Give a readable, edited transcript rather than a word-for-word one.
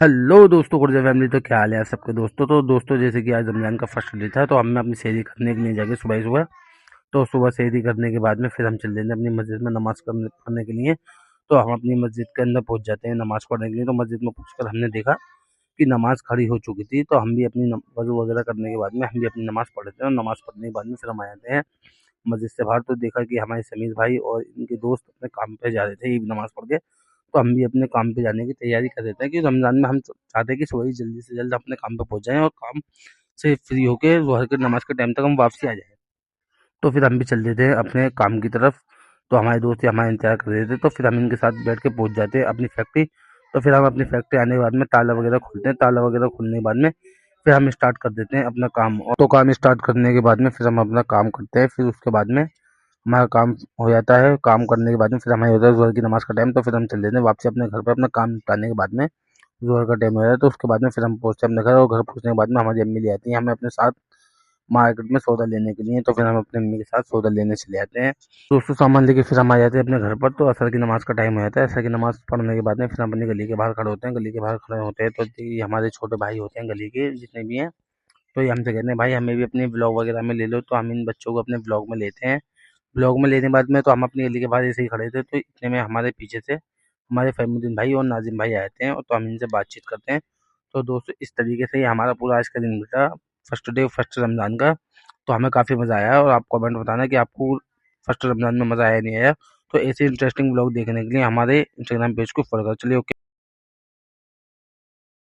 Hello दोस्तों, Gurja family. तो क्या हाल है सबके दोस्तों। तो दोस्तों, जैसे कि आज रमजान का फर्स्ट डे था, तो हमने अपनी सैरी करने के लिए जाके सुबह ही सुबह। तो सुबह सैरी करने के बाद में फिर हम चल देते हैं अपनी मस्जिद में नमाज पढ़ने के लिए। तो हम अपनी मस्जिद के अंदर पहुंच जाते हैं नमाज पढ़ने के लिए। तो मस्जिद में पहुंचकर हमने देखा कि नमाज खड़ी हो चुकी थी। तो हम भी अपनी वजू वगैरह करने के बाद में हम भी अपनी नमाज पढ़ लेते हैं, और नमाज पढ़ने के बाद में फिर हम आ जाते हैं मस्जिद से बाहर। तो देखा कि हमारे समीर भाई और इनके दोस्त अपने काम पे जा रहे थे ये भी नमाज पढ़ के। तो हम भी अपने काम पे जाने की तैयारी कर देते हैं कि रमज़ान में हम चाहते हैं कि सुबह ही जल्दी से जल्द अपने काम पे पहुँच जाएँ और काम से फ्री होके ज़ोहर की नमाज़ के टाइम तक हम वापसी आ जाएँ। तो फिर हम भी चल देते हैं अपने काम की तरफ। तो हमारे दोस्त ही हमारा इंतज़ार कर रहे थे, तो फिर हम इनके साथ बैठ के पहुँच जाते हैं अपनी फैक्ट्री। तो फिर हम अपनी फैक्ट्री आने के बाद में ताला वगैरह खोलते हैं। ताला वगैरह खोलने के बाद में फिर हम स्टार्ट कर देते हैं अपना काम। और तो काम स्टार्ट करने के बाद में फिर हम अपना काम करते हैं। फिर उसके बाद में हमारा काम हो जाता है। काम करने के बाद में फिर हमारे होता है ज़ोहर की नमाज़ का टाइम। तो फिर हम चल देते हैं वापसी अपने घर पे अपना काम निपटाने के बाद में। ज़ोहर का टाइम हो जाता है, तो उसके बाद में फिर हम पहुँचते हैं अपने घर। और घर पहुँचने के बाद में हमारी अम्मी ले आती हैं हमें अपने साथ मार्केट में सौदा लेने के लिए। तो फिर हम अपनी अम्मी के साथ सौदा लेने चले जाते हैं। दोस्तों, सामान लेके फिर हम आ जाते हैं अपने घर पर। तो असर की नमाज़ का टाइम हो जाता है। असर की नमाज़ पढ़ने के बाद में फिर हम अपनी गली के बाहर खड़े होते हैं। गली के बाहर खड़े होते हैं तो ये हमारे छोटे भाई होते हैं गली के जितने भी हैं। तो ये हमसे कहते हैं, भाई हमें भी अपने व्लॉग वगैरह में ले लो। तो हम इन बच्चों को अपने व्लॉग में लेते हैं। व्लॉग में लेने के बाद में तो हम अपनी गली के बाहर ऐसे ही खड़े थे, तो इतने में हमारे पीछे से हमारे फैमुद्दीन भाई और नाजिम भाई आए थे, और तो हम इनसे बातचीत करते हैं। तो दोस्तों, इस तरीके से ही हमारा पूरा आज का दिन बीता, फर्स्ट डे फर्स्ट रमज़ान का। तो हमें काफ़ी मज़ा आया, और आप कमेंट बताना कि आपको फर्स्ट रमज़ान में मज़ा आया नहीं आया। तो ऐसे इंटरेस्टिंग व्लॉग देखने के लिए हमारे इंस्टाग्राम पेज को फॉलो करो। चलिए, ओके।